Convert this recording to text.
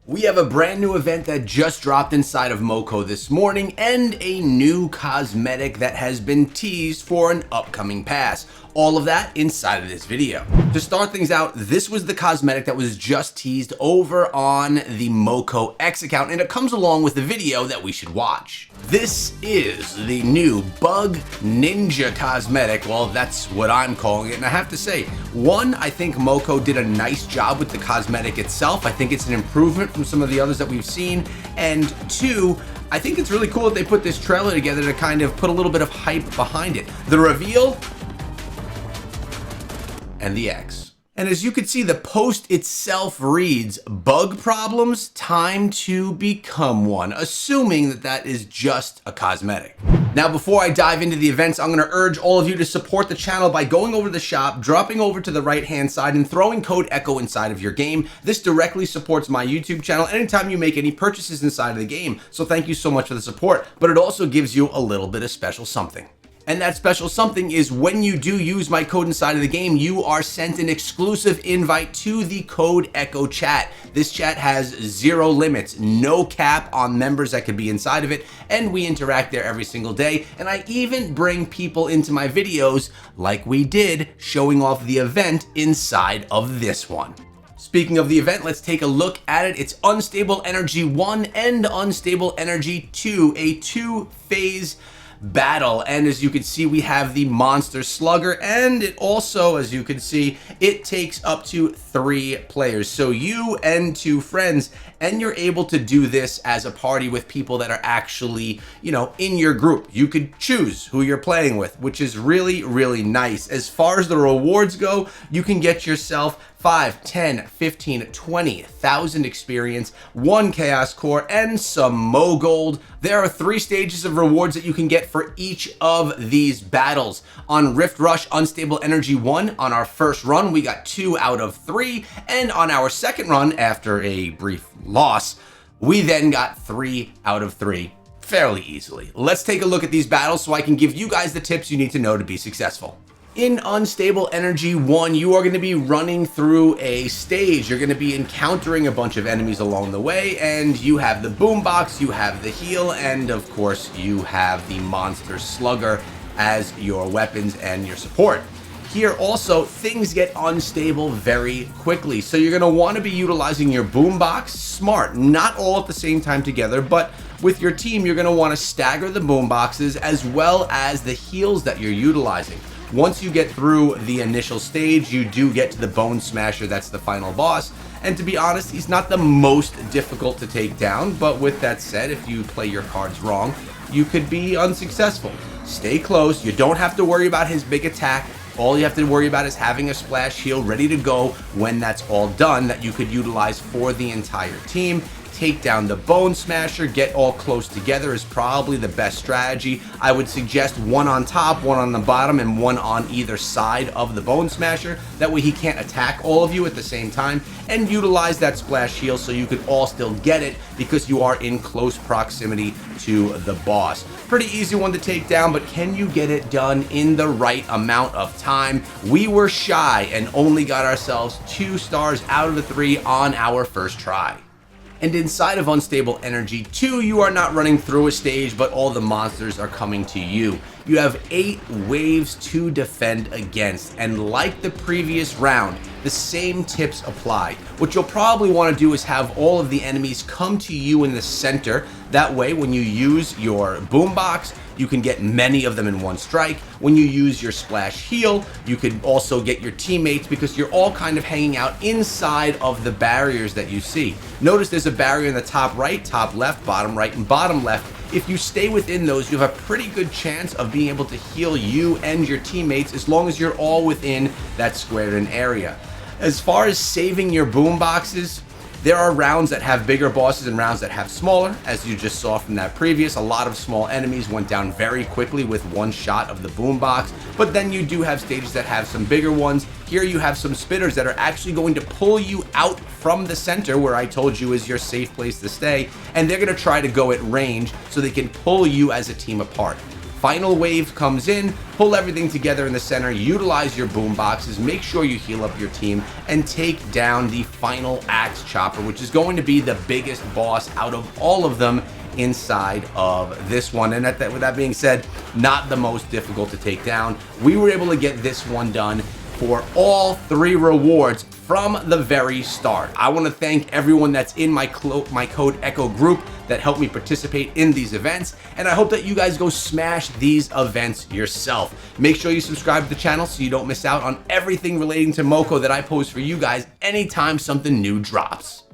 We have a brand new event that just dropped inside of moco this morning and a new cosmetic that has been teased for an upcoming pass. All of that inside of this video. To start things out, this was the cosmetic that was just teased over on the moco X account, and it comes along with the video that we should watch. This is the new Bug Ninja cosmetic. Well, that's what I'm calling it. And I have to say, one, I think moco did a nice job with the cosmetic itself. I think it's an improvement from some of the others that we've seen. And two, I think it's really cool that they put this trailer together to kind of put a little bit of hype behind it. The reveal and the X. And as you can see, the post itself reads, bug problems, time to become one, assuming that that is just a cosmetic. Now, before I dive into the events, I'm gonna urge all of you to support the channel by going over to the shop, dropping over to the right-hand side and throwing code ECHO inside of your game. This directly supports my YouTube channel anytime you make any purchases inside of the game. So thank you so much for the support, but it also gives you a little bit of special something. And that special something is when you do use my code inside of the game, you are sent an exclusive invite to the Code Echo chat. This chat has zero limits, no cap on members that could be inside of it, and we interact there every single day. And I even bring people into my videos like we did, showing off the event inside of this one. Speaking of the event, let's take a look at it. It's Unstable Energy 1 and Unstable Energy 2, a two-phase battle. And as you can see, we have the monster slugger, and it also, as you can see, it takes up to 3 players. So you and 2 friends, and you're able to do this as a party with people that are actually, in your group. You could choose who you're playing with, which is really, really nice. As far as the rewards go, you can get yourself 5, 10, 15, 20,000 experience, 1 chaos core, and some mo gold. There are 3 stages of rewards that you can get for each of these battles. On Rift Rush Unstable Energy 1, on our first run, we got 2 out of 3. And on our second run, after a brief loss, we then got 3 out of 3 fairly easily. Let's take a look at these battles so I can give you guys the tips you need to know to be successful. In Unstable Energy 1, you are going to be running through a stage. You're going to be encountering a bunch of enemies along the way, and you have the boombox, you have the heal, and of course you have the monster slugger as your weapons and your support. Here also, things get unstable very quickly, so you're going to want to be utilizing your boombox smart, not all at the same time together, but with your team, you're going to want to stagger the boomboxes as well as the heals that you're utilizing. Once you get through the initial stage, you do get to the Bone Smasher. That's the final boss. And to be honest, he's not the most difficult to take down. But with that said, if you play your cards wrong, you could be unsuccessful. Stay close. You don't have to worry about his big attack. All you have to worry about is having a splash heal ready to go when that's all done that you could utilize for the entire team. Take down the Bone Smasher, get all close together is probably the best strategy. I would suggest 1 on top, 1 on the bottom, and 1 on either side of the Bone Smasher. That way he can't attack all of you at the same time, and utilize that splash heal so you could all still get it because you are in close proximity to the boss. Pretty easy one to take down, but can you get it done in the right amount of time? We were shy and only got ourselves 2 stars out of the 3 on our first try. And inside of Unstable Energy 2, you are not running through a stage, but all the monsters are coming to you. You have 8 waves to defend against, and like the previous round, the same tips apply. What you'll probably want to do is have all of the enemies come to you in the center. That way, when you use your boombox, you can get many of them in one strike. When you use your splash heal, you can also get your teammates because you're all kind of hanging out inside of the barriers that you see. Notice there's a barrier in the top right, top left, bottom right, and bottom left. If you stay within those, you have a pretty good chance of being able to heal you and your teammates as long as you're all within that squared-in area. As far as saving your boomboxes, there are rounds that have bigger bosses and rounds that have smaller. As you just saw from that previous, a lot of small enemies went down very quickly with 1 shot of the boombox. But then you do have stages that have some bigger ones. Here you have some spitters that are actually going to pull you out from the center where I told you is your safe place to stay. And they're going to try to go at range so they can pull you as a team apart. final wave comes in, pull everything together in the center, utilize your boom boxes, make sure you heal up your team, and take down the final axe chopper, which is going to be the biggest boss out of all of them inside of this one. And with that being said, not the most difficult to take down. We were able to get this one done for all 3 rewards from the very start. I want to thank everyone that's in my Code Echo group that helped me participate in these events, and I hope that you guys go smash these events yourself. Make sure you subscribe to the channel so you don't miss out on everything relating to moco that I post for you guys anytime something new drops.